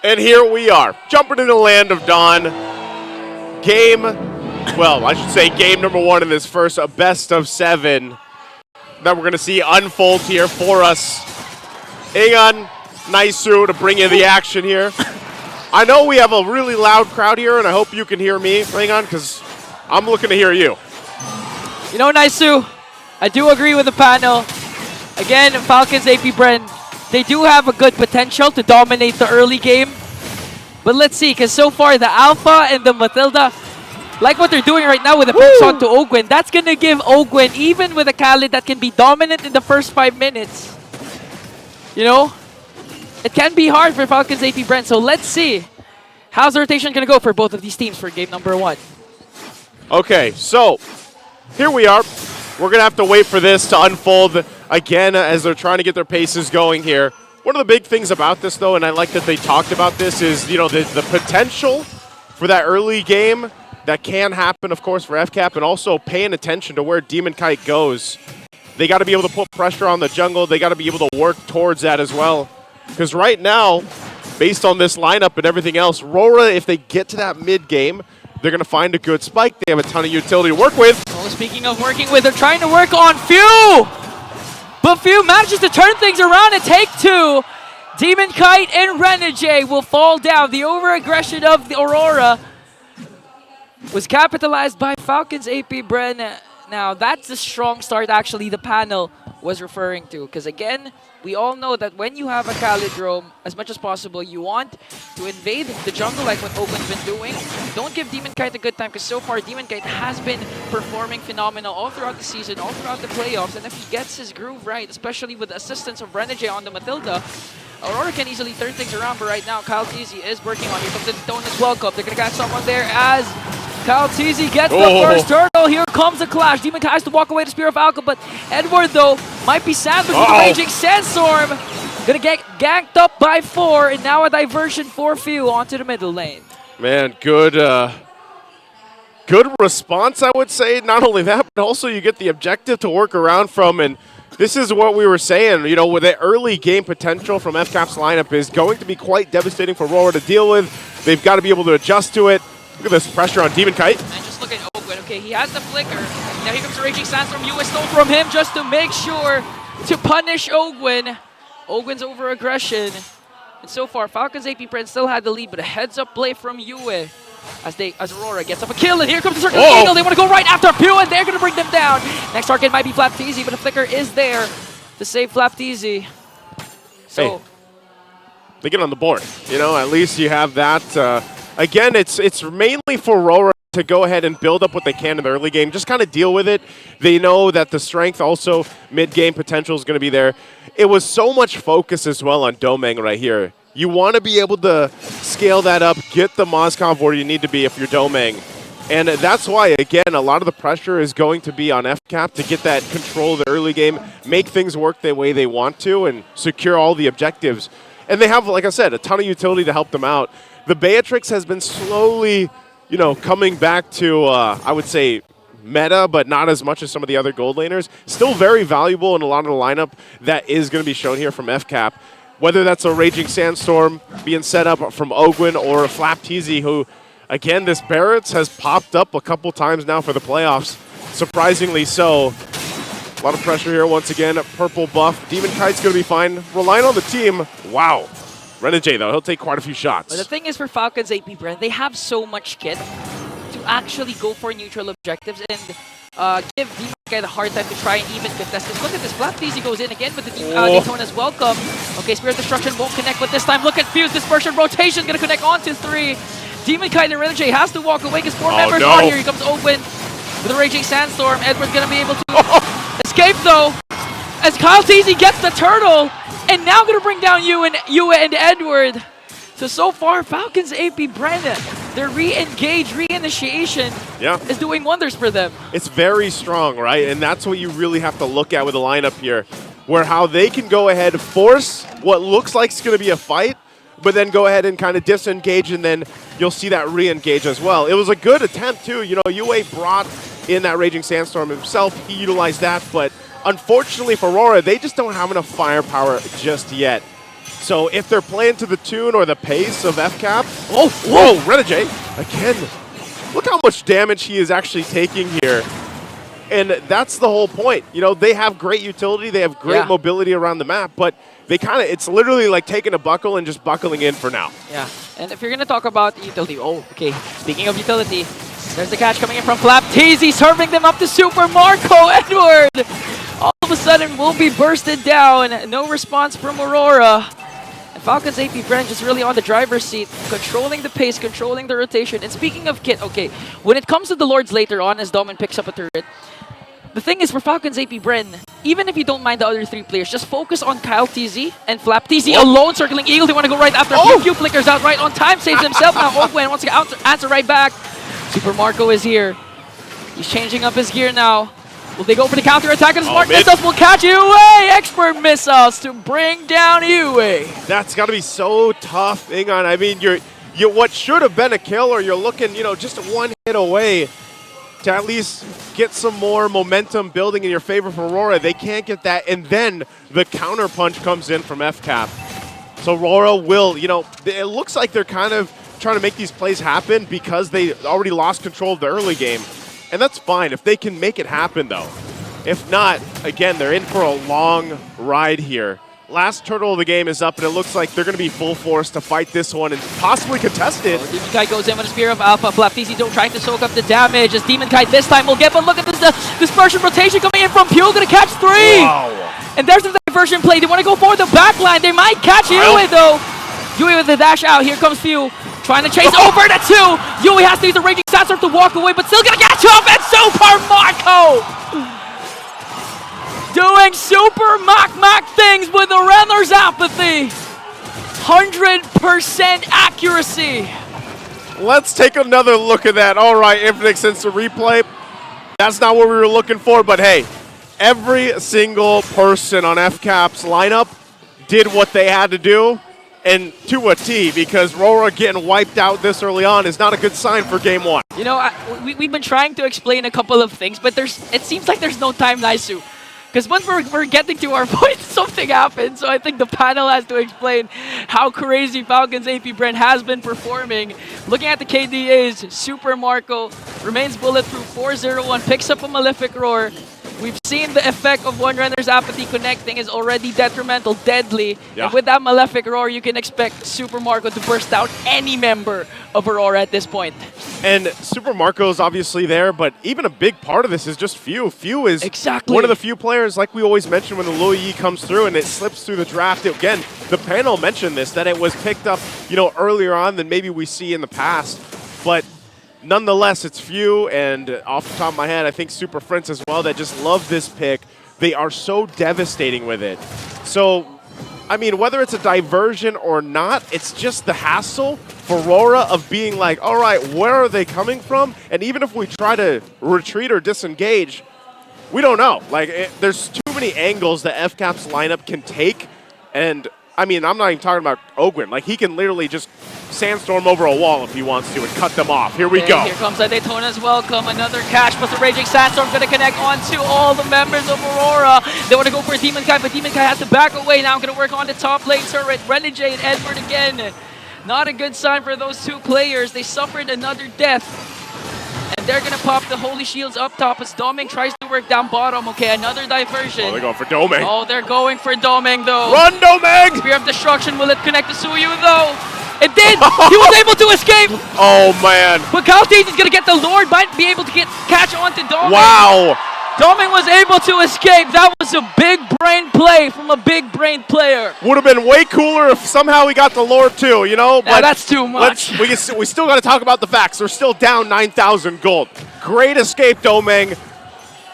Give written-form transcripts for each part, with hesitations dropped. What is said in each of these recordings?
And here we are, jumping into the land of Dawn. Game number 1 in this first best of 7 that we're going to see unfold here for us. Aegon, Naisu to bring in the action here. I know we have a really loud crowd here, and I hope you can hear me, Aegon, because I'm looking to hear you. You know, Naisu, I do agree with the panel. Again, Falcons AP.BREN, they do have a good potential to dominate the early game. But let's see, because so far the Alpha and the Matilda, like what they're doing right now with the picks onto Ogwin, that's going to give Ogwin, even with a Khalid that can be dominant in the first 5 minutes, you know, it can be hard for Falcons AP.BREN. So let's see, how's the rotation going to go for both of these teams for game number 1? Okay, so here we are. We're going to have to wait for this to unfold again as they're trying to get their paces going here. One of the big things about this, though, and I like that they talked about this, is, you know, the potential for that early game that can happen, of course, for FCAP, and also paying attention to where Demon Kite goes. They got to be able to put pressure on the jungle. They got to be able to work towards that as well. Because right now, based on this lineup and everything else, RORA, if they get to that mid-game, they're going to find a good spike. They have a ton of utility to work with. Oh, speaking of working with, they're trying to work on Few! But Few manages to turn things around and take 2. Demon Kite and Renegade will fall down. The over-aggression of the Aurora was capitalized by Falcons AP.BREN. Now, that's the strong start, actually, the panel was referring to. Because, again, we all know that when you have a Khalid roam, as much as possible, you want to invade the jungle like what Ogwin's been doing. Don't give Demon Kite a good time, because so far, Demon Kite has been performing phenomenal all throughout the season, all throughout the playoffs. And if he gets his groove right, especially with the assistance of Renegade on the Matilda, Aurora can easily turn things around. But right now, Kyle Teasy is working on it. But the Tone is welcome. They're going to catch someone there as Kyle Teasy gets the first turtle. Here comes a clash. Demon Kite has to walk away to Spear of Falcon, but Edward, though, might be sandwiched with the Raging Sandstorm. Gonna get ganked up by 4, and now a diversion for Few onto the middle lane. Man, good response, I would say. Not only that, but also you get the objective to work around from, and this is what we were saying, you know, with the early game potential from FCAP's lineup is going to be quite devastating for RORA to deal with. They've got to be able to adjust to it. Look at this pressure on Demon Kite. And just look at Ogwin. Okay, he has the flicker. Now here comes the Raging Sandstorm. US stole from him just to make sure to punish Ogwin. Ogwin's over-aggression. And so far, Falcons AP.BREN still had the lead, but a heads-up play from Yue as Aurora gets up a kill. And here comes the Circle Eagle. They want to go right after Pew, and they're going to bring them down. Next target might be Flapteezy, but the flicker is there to save Flapteezy. So, hey, they get on the board. You know, at least you have that. Again, it's mainly for RORA to go ahead and build up what they can in the early game. Just kind of deal with it. They know that the strength also mid-game potential is going to be there. It was so much focus as well on Domeng right here. You want to be able to scale that up, get the Mozcom where you need to be if you're Domeng. And that's why, again, a lot of the pressure is going to be on FCAP to get that control of the early game, make things work the way they want to, and secure all the objectives. And they have, like I said, a ton of utility to help them out. The Beatrix has been slowly, you know, coming back to, I would say, meta, but not as much as some of the other gold laners. Still very valuable in a lot of the lineup that is going to be shown here from FCAP. Whether that's a Raging Sandstorm being set up from Ogwin or a Flapteezy, who, again, this Barrett's has popped up a couple times now for the playoffs. Surprisingly so. A lot of pressure here once again. Purple buff. Demon Kite's going to be fine. Relying on the team. Wow. Renegade, though, he'll take quite a few shots. But the thing is, for Falcons AP.BREN, they have so much kit to actually go for neutral objectives and give Demon Kite a hard time to try and even contest this. Look at this. Flapteezy goes in again, but the Daytona's welcome. Okay, Spirit Destruction won't connect, but this time, look at Fuse. Dispersion Rotation going to connect onto 3. Demon Kite and Renegade has to walk away because 4 members are here. Here comes Ogwin with a Raging Sandstorm. Edward's going to be able to escape, though, as Kyle Teasy gets the turtle. And now going to bring down Yue and Edward. So far, Falcons AP.BREN, their re-engage, re-initiation is doing wonders for them. It's very strong, right? And that's what you really have to look at with the lineup here, where how they can go ahead, force what looks like it's going to be a fight, but then go ahead and kind of disengage, and then you'll see that re-engage as well. It was a good attempt, too. You know, Yue brought in that Raging Sandstorm himself. He utilized that, but unfortunately for RORA, they just don't have enough firepower just yet. So if they're playing to the tune or the pace of FCAP, whoa, Renegade, again, look how much damage he is actually taking here. And that's the whole point. You know, they have great utility, they have great mobility around the map, but they it's literally like taking a buckle and just buckling in for now. Yeah, and if you're going to talk about utility, okay, speaking of utility, there's the catch coming in from FlapTeasy, serving them up to Super Marco Edward. All of a sudden, will be bursted down. No response from Aurora. And Falcon's AP.BREN just really on the driver's seat, controlling the pace, controlling the rotation. And speaking of kit, okay, when it comes to the Lords later on, as Domin picks up a turret, the thing is, for Falcon's AP.BREN, even if you don't mind the other three players, just focus on KyleTZ and FlapTeasy alone, circling Eagle. They want to go right after a few flickers out right on time, saves himself. Now Ogwen wants to answer right back. Super Marco is here. He's changing up his gear now. Will they go for the counter attack? And Smart Missiles will catch Yue! Expert Missiles to bring down Yue. That's got to be so tough, Ingon. I mean, you're what should have been a kill, or you're looking, you know, just one hit away to at least get some more momentum building in your favor for Aurora. They can't get that, and then the counter punch comes in from FCAP. So Aurora will, you know, it looks like they're kind of trying to make these plays happen because they already lost control of the early game. And that's fine if they can make it happen, though. If not, again, they're in for a long ride here. Last turtle of the game is up, and it looks like they're going to be full force to fight this one and possibly contest it. Demon Kite goes in with a Spear of Alpha. FlapTeasy trying to soak up the damage as Demon Kite this time will get, but look at this dispersion rotation coming in from Pew, going to catch 3! Wow. And there's the diversion play. They want to go for the backline. They might catch Yue, though. Yue with the dash out. Here comes Pew. Trying to chase over the 2. Yue has to use a Raging Sandstorm to walk away, but still going to catch up. And Super Marco doing Super Mac things with the Renner's apathy. 100% accuracy. Let's take another look at that. All right, Infinite Sense to replay. That's not what we were looking for, but hey, every single person on FCAP's lineup did what they had to do, and to a T, because RORA getting wiped out this early on is not a good sign for Game 1. You know, we've been trying to explain a couple of things, but it seems like there's no time, Naisu. Because once we're getting to our point, something happens. So I think the panel has to explain how crazy Falcon's AP.BREN has been performing. Looking at the KDAs, Super Marco remains bulletproof, 4-0-1, picks up a Malefic Roar. We've seen the effect of one Renner's apathy connecting is already detrimental, deadly. Yeah. And with that Malefic Roar, you can expect Super Marco to burst out any member of Aurora at this point. And Super Marco is obviously there, but even a big part of this is just Few. Few is one of the few players, like we always mention, when the Luo Yi comes through and it slips through the draft. Again, the panel mentioned this, that it was picked up, you know, earlier on than maybe we see in the past. But nonetheless, it's Few, and off the top of my head, I think Super Friends as well, that just love this pick. They are so devastating with it. So, I mean, whether it's a diversion or not, it's just the hassle for RORA of being like, all right, where are they coming from? And even if we try to retreat or disengage, we don't know. Like, there's too many angles that FCAP's lineup can take. And, I mean, I'm not even talking about Ogwen. Like, he can literally just sandstorm over a wall if he wants to and cut them off. Here we go. Here comes a Daytona's welcome. Another catch, plus the Raging Sandstorm going to connect onto all the members of Aurora. They want to go for a Demon Kite, but Demon Kite has to back away. Now going to work on the top lane turret. Renegade and Edward again. Not a good sign for those two players. They suffered another death. And they're going to pop the Holy Shields up top as Doming tries to work down bottom. Okay, another diversion. Oh, they're going for Doming. Oh, they're going for Doming, though. Run, Doming! Spear of Destruction. Will it connect to Suyu, though? It did! He was able to escape! Oh, man. But KyleTZ is going to get the Lord, might be able to catch on to Doming. Wow! Doming was able to escape. That was a big brain play from a big brain player. Would have been way cooler if somehow we got the Lord too, you know? But that's too much. We still got to talk about the facts. We're still down 9,000 gold. Great escape, Doming.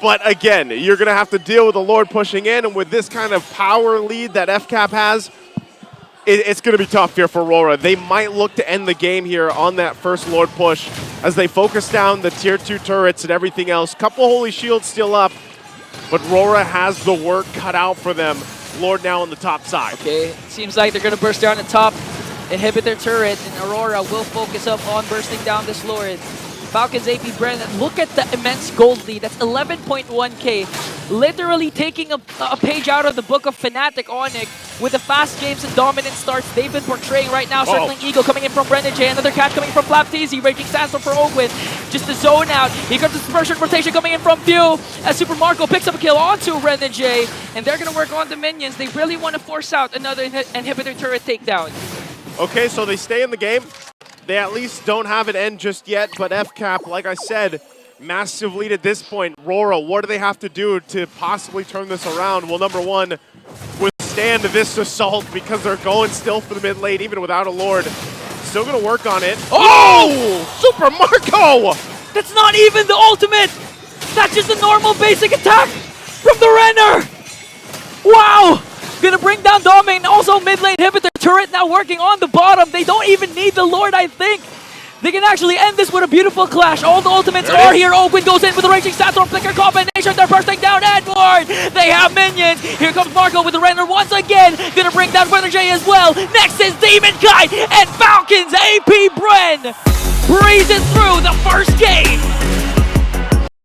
But again, you're going to have to deal with the Lord pushing in, and with this kind of power lead that FCAP has, it's going to be tough here for RORA. They might look to end the game here on that first Lord push as they focus down the tier 2 turrets and everything else. Couple Holy Shields still up, but RORA has the work cut out for them. Lord now on the top side. Okay, seems like they're going to burst down the top, inhibit their turret, and Aurora will focus up on bursting down this Lord. Falcon's AP.BREN, look at the immense gold lead. That's 11.1k. Literally taking a page out of the book of Fnatic Onyx. with the fast games and dominant starts they've been portraying right now. Circling Eagle coming in from Renegade, another catch coming from FlapTZ, Raging Sandstorm for Ogwin, just to zone out. Here comes the dispersion rotation coming in from Few, as Super Marco picks up a kill onto Renegade, and they're gonna work on the minions. They really want to force out another inhibitor turret takedown. Okay, so they stay in the game. They at least don't have it end just yet, but FCAP, like I said, massive lead at this point. RORA, what do they have to do to possibly turn this around? Well, number one, withstand this assault because they're going still for the mid lane, even without a Lord. Still gonna work on it. Oh! Super Marco! That's not even the ultimate! That's just a normal basic attack from the Renner! Wow! Gonna bring down Domain, also mid lane inhibitor turret now working on the bottom. They don't even need the Lord, I think. They can actually end this with a beautiful clash. All the ultimates are here. Ogwin goes in with the Raging Sandstorm Flicker combination. They're bursting down Edward. They have minions. Here comes Marco with the Renner once again. Gonna bring down Renegade as well. Next is Demon Kite and Falcons AP.BREN breezes through the first game.